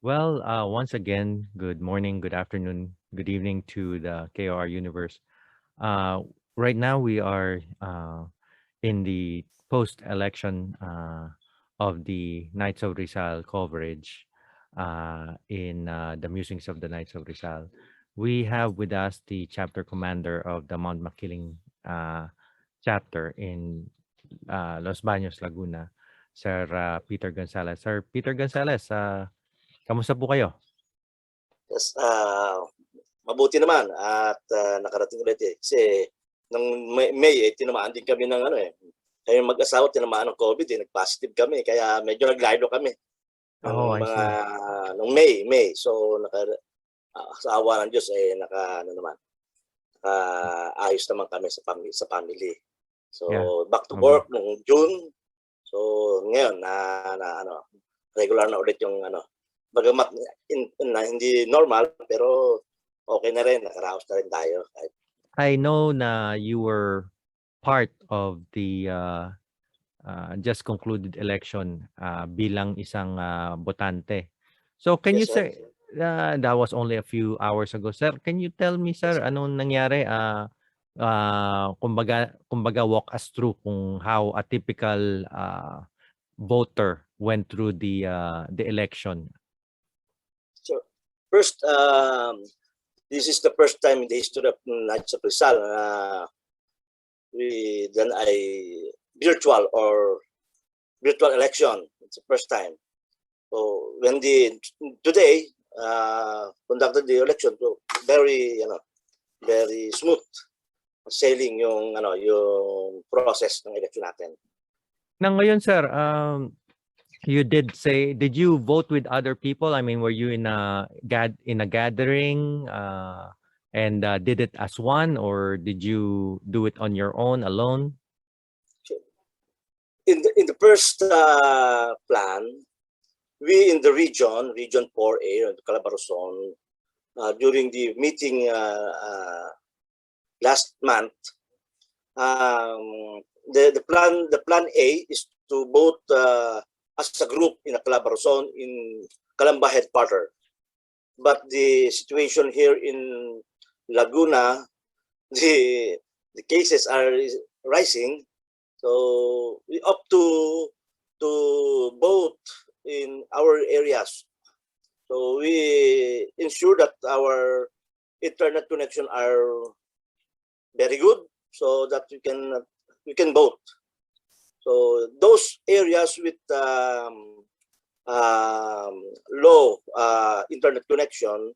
Well, once again, good morning, good afternoon, good evening to the KOR universe. Uh, right now, we are in the post-election of the Knights of Rizal coverage in the musings of the Knights of Rizal. We have with us the chapter commander of the Mount Makiling chapter in Los Baños, Laguna, Sir Peter Gonzales. Sir Peter Gonzales, kamusta po kayo? Yes, mabuti naman at nakarating ulit kasi nung May tinamaan din kami ng kami mag-asawa tinamaan ng COVID nag-positive kami kaya medyo naglaylo kami ng Oh, I mga see. nung May. So sa awa ng Diyos ayos naman kami sa family. So Yeah. back to Okay. work nung June. So ngayon regular na ulit yung bagamat hindi normal pero okay na rin, nakaraos na rin tayo. I know na you were part of the just concluded election bilang isang botante. So can you Yes, sir. say that was only a few hours ago, sir? Can you tell me, sir, anong nangyari? Kumbaga walk us through kung how a typical voter went through the election. So first, this is the first time in the history of Knights of Rizal we done a virtual election. It's the first time. So when today conducted the election, so very very smooth sailing yung process ng election natin. Na ngayon, sir, you did you vote with other people? I mean, were you in a gathering and did it as one, or did you do it on your own, alone? In the first plan, we in the region 4A, Calabarzon, during the meeting last month, the plan A is to vote as a group in a Calabarzon in Calamba headquarters. But the situation here in Laguna, the cases are rising, so we opt to vote in our areas. So we ensure that our internet connection are very good, so that we can vote. So those areas with low internet connection,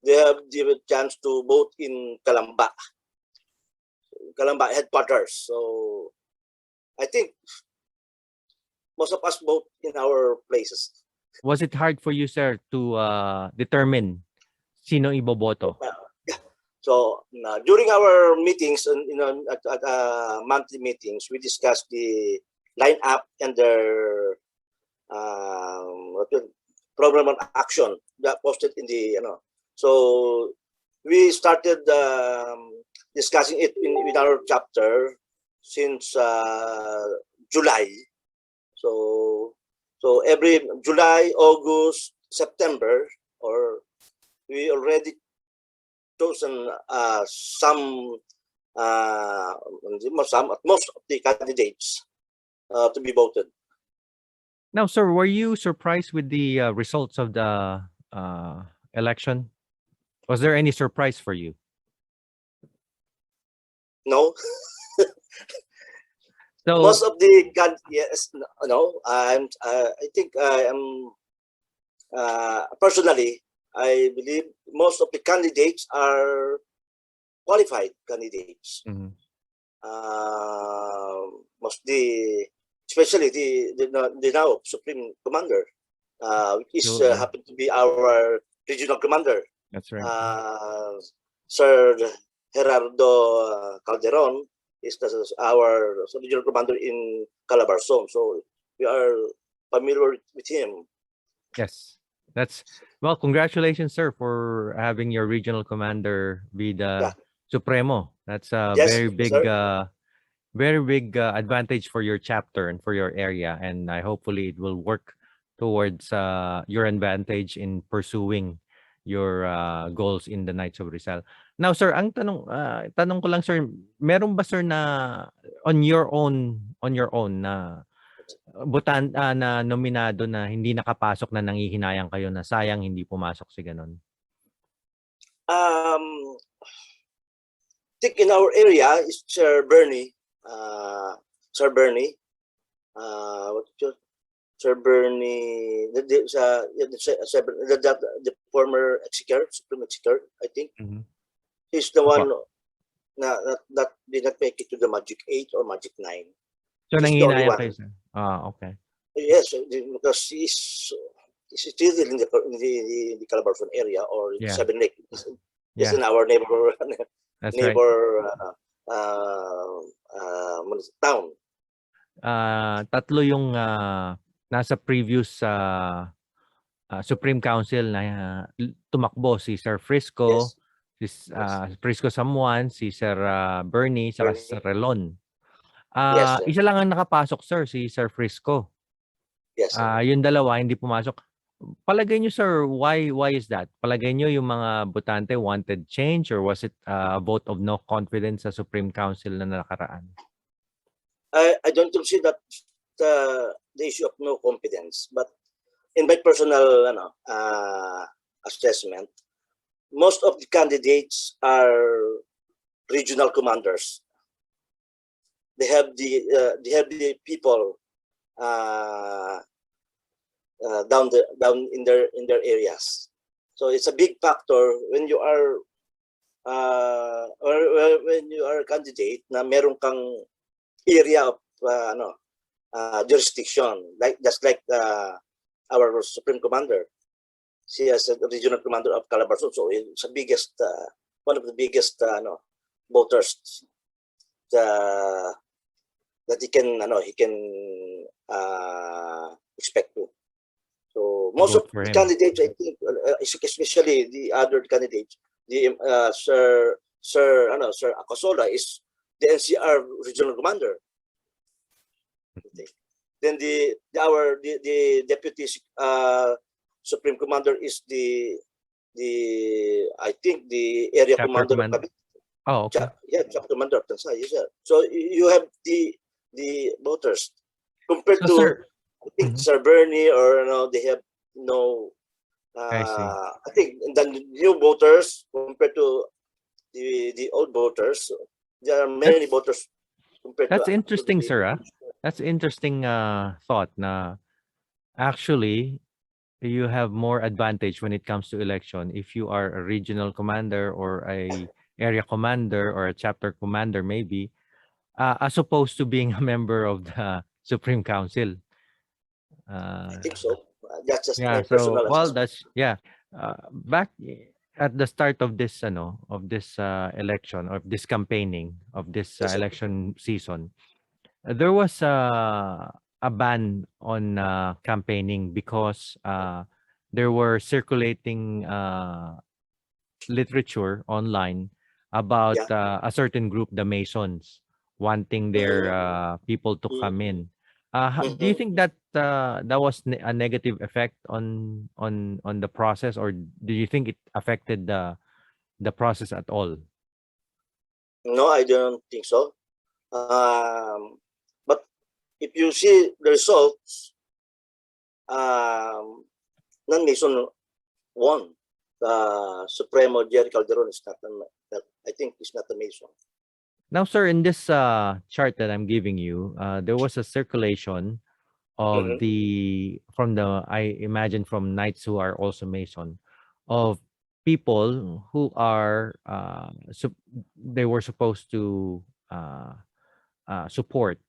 they have the chance to vote in Calamba headquarters. So I think most of us vote in our places. Was it hard for you, sir, to determine sino iboboto? So during our meetings, at monthly meetings, we discussed the lineup and their program on action that posted in the So we started discussing it with our chapter since July. So every July, August, September, or we already chosen some at most of the candidates to be voted. Now, sir, were you surprised with the results of the election? Was there any surprise for you? No. So most of the yes, no. I think I am personally, I believe most of the candidates are qualified candidates. Mhm. Especially the now Supreme Commander, which is happened to be our regional commander. That's right. Sir Gerardo Calderon is our regional commander in Calabarzon. So we are familiar with him. Yes, that's well. Congratulations, sir, for having your regional commander be the Supremo. That's a Yes, very big advantage for your chapter and for your area, and hopefully it will work towards your advantage in pursuing your goals in the Knights of Rizal. Now, sir, ang tanong ko lang, sir, meron ba, sir, na on your own na na nominado na hindi nakapasok na nanghihinayang kayo na sayang hindi pumasok si ganon? I think in our area is Sir Bernie. Sir Bernie. What's your Sir Bernie? The former executor, Supreme executor, I think. Mhm. He's the one Opo. that did not make it to the Magic 8 or Magic 9. So He's the only nanghihinayang one. kayo, sir? Okay. Yes, because he's still in the Calabarzon area or Yeah. Seven Lake. Just Yeah. in our neighbor That's right. town. Tatlo yung nasa previous Supreme Council na tumakbo, si Sir Frisco, Yes. Frisco Samuan, si Sir Bernie, saka si Sir Relon. Yes, sir. Isa lang ang nakapasok, sir, si Sir Frisco. Yes, sir. Yung dalawa hindi pumasok. Palagay nyo, sir, why is that? Palagay nyo yung mga botante wanted change, or was it a vote of no confidence sa Supreme Council na nakaraan? I don't see that the issue of no confidence, but in my personal assessment, most of the candidates are regional commanders. They have the people down in their areas. So it's a big factor when you are when you are a candidate na meron kang area of jurisdiction, just like our Supreme Commander. She is a regional commander of Calabarzon, so it's the biggest one of the biggest voters that he can expect to. So most of the candidates, I think, especially the other candidates, the Sir Acosola is the NCR regional commander. Okay. Then the deputy Supreme Commander is the I think the area Chapter commander of Cavite. Oh, okay. Chapter commander of Tansa. Yes, sir. So you have the voters compared to Sir, I think Sir Bernie, or they have no. I see. I think the new voters compared to the old voters, there are many voters compared That's to interesting, sir. That's interesting thought na actually you have more advantage when it comes to election if you are a regional commander or a area commander or a chapter commander maybe, as opposed to being a member of the Supreme Council. I think so. That's just my So personal assessment. back at the start of this election, or this campaigning of this Yes, sir. election season, there was a ban on campaigning because there were circulating literature online about a certain group, the Masons, wanting their people to come in. Do you think that that was a negative effect on the process, or do you think it affected the process at all? No, I don't think so. But if you see the results, non-Mason won. Supremo Jerry Calderon is not. I think is not a Mason. Now, sir, in this chart that I'm giving you, there was a circulation of I imagine from Knights who are also Mason, of people who are they were supposed to support,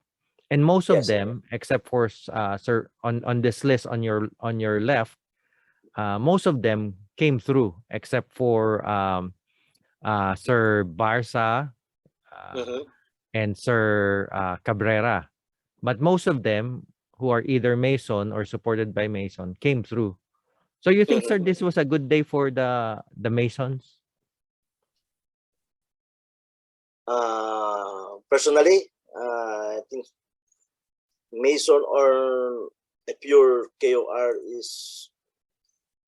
and most of them, except for sir, on this list on your left, most of them came through except for Sir Barsa and Sir Cabrera, but most of them who are either Mason or supported by Mason came through. So you think, sir, this was a good day for the Masons? Personally, I think Mason or a pure KOR is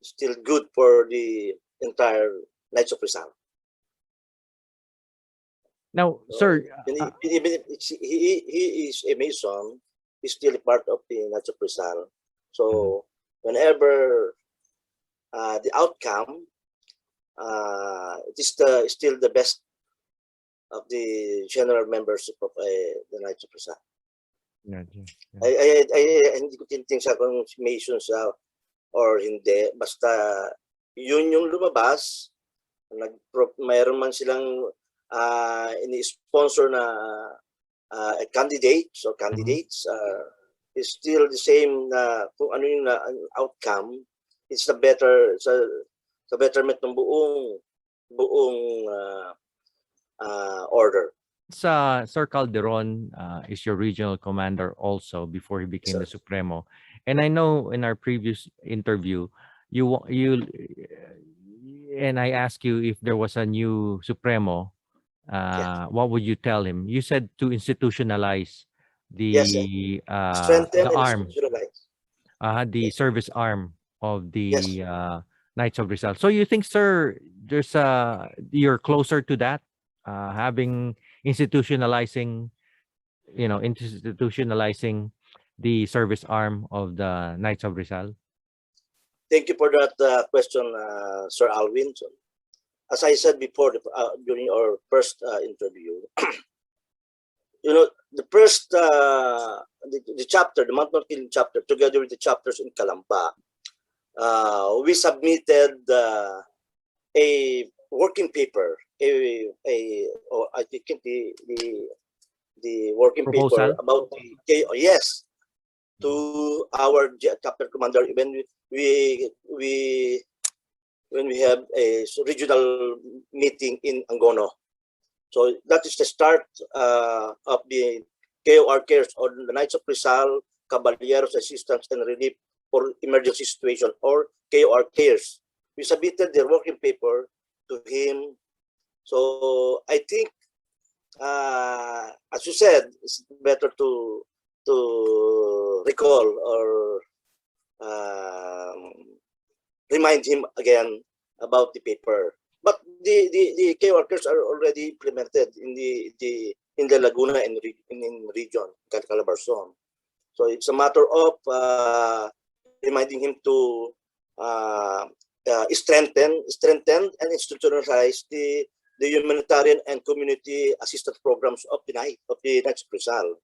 still good for the entire Knights of Rizal. Now, So, sir, even if he is a Mason, he's still part of the Knights of Rizal. So whenever the outcome, it is still the best of the general members of the Knights of Rizal. yeah. Hindi ko tinitingnan siya kung Mason siya or hindi. Basta yun yung lumabas, mayroon man silang ini-sponsor na candidates or candidates, is still the same na kung ano yung outcome, it's the better sa betterment ng buong order. Sir Calderon is your regional commander also before he became the Supremo. And I know in our previous interview, you and I asked you if there was a new Supremo, what would you tell him? You said to institutionalize the Strengthen and arm, institutionalize. the service arm of the Yes. Knights of Rizal. So you think, sir, there's you're closer to that, having institutionalizing the service arm of the Knights of Rizal? Thank you for that question, Sir Alvin. So, as I said before during our first interview, the first the chapter, the Mount Makiling chapter, together with the chapters in Calamba, we submitted a working paper, I think the working Proposal? paper about the yes, to our chapter commander when we have a regional meeting in Angono. So that is the start of the KOR-CARES, or the Knights of Rizal Caballeros Assistance and Relief for Emergency Situation, or KOR-CARES. We submitted the working paper to him. So I think, as you said, it's better to recall or remind him again about the paper. But the KOR-CARES are already implemented in the Laguna and in region, Calabarzon. So it's a matter of reminding him to strengthen and institutionalize the humanitarian and community assistance programs of the Knights of Rizal.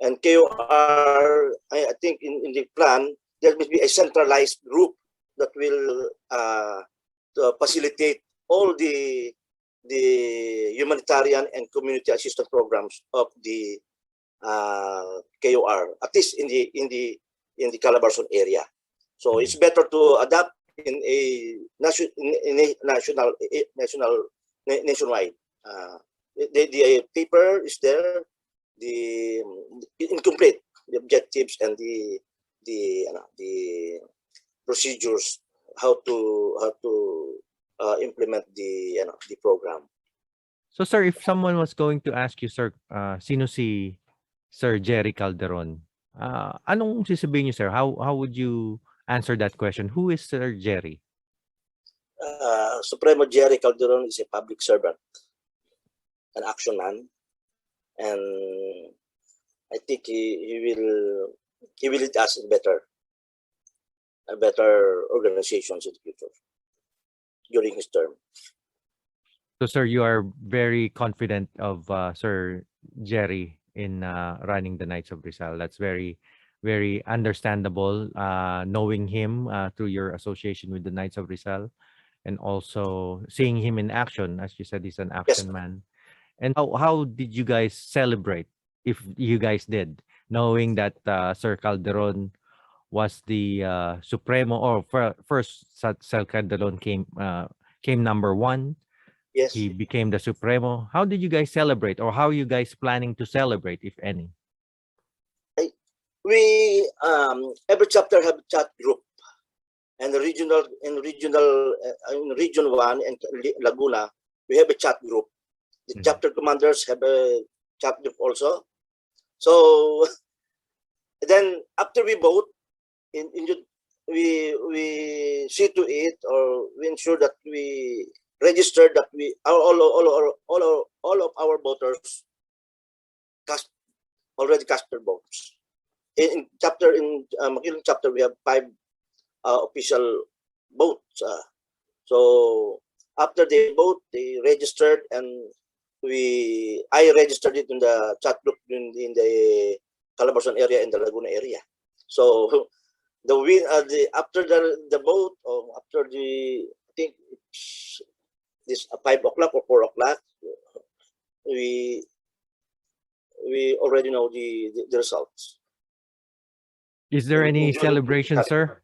And KOR, I think in the plan, there will be a centralized group that will facilitate all the humanitarian and community assistance programs of the KOR, at least in the Calabarzon area. So it's better to adapt in a nationwide. The paper is there, the incomplete, the objectives and the procedures, how to implement the program. So, sir, if someone was going to ask you, sir, sino si Sir Jerry Calderon? Anong sasabihin niyo, sir? How would you answer that question? Who is Sir Jerry? Supremo Jerry Calderon is a public servant, an action man, and I think he will lead us in better organizations in the future during his term. So, sir, you are very confident of Sir Jerry in running the Knights of Rizal. That's very, very understandable, knowing him through your association with the Knights of Rizal, and also seeing him in action. As you said, he's an action man. And how did you guys celebrate, if you guys did, knowing that Sir Calderon was the Supremo, or first Sir Calderon came number 1. Yes. He became the Supremo. How did you guys celebrate, or how are you guys planning to celebrate, if any? We every chapter have a chat group, and the region 1 and Laguna, we have a chat group. The chapter commanders have a chat group also. So then after we vote, we see to it, or we ensure that we register that we all of our voters cast already cast their votes. In Makiling chapter, we have 5 official votes. So after they vote, they registered, and I registered it in the chat group in the Calabarzon area and the Laguna area. So after the vote, or after I think it's this 5 o'clock or 4 o'clock, we already know the results. Is there any celebration, sir?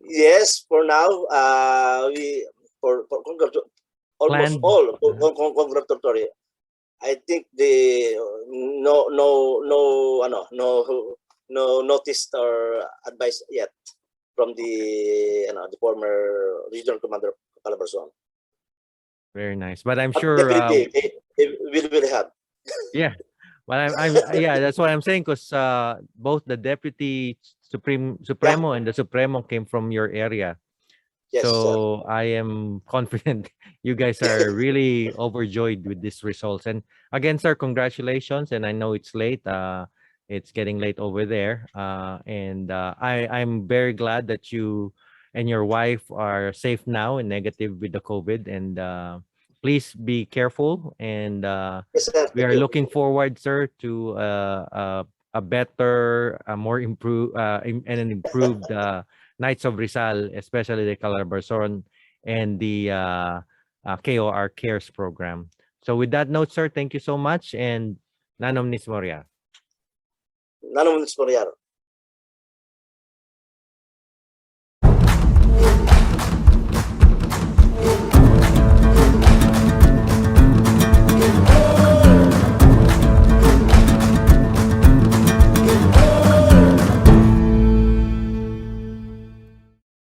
Yes, for now, we for almost Planned? all congratulatory. I think no notice or advice yet from the former regional commander of Calabarzon. Very nice. But I'm But sure, definitely they will have. yeah. But yeah, that's what I'm saying, because both the deputy Supremo and the Supremo came from your area. Yes, sir. So I am confident you guys are really overjoyed with these results. And again, sir, congratulations. And I know it's late. It's getting late over there. And I'm very glad that you and your wife are safe now and negative with the COVID. And please be careful. And Yes, sir. we Thank are you. looking forward, sir, to a better, more improved, and an improved Knights of Rizal, especially the Calabarzon and the KOR-CARES program. So with that note, sir, thank you so much. And Nanom Nismoria. None of this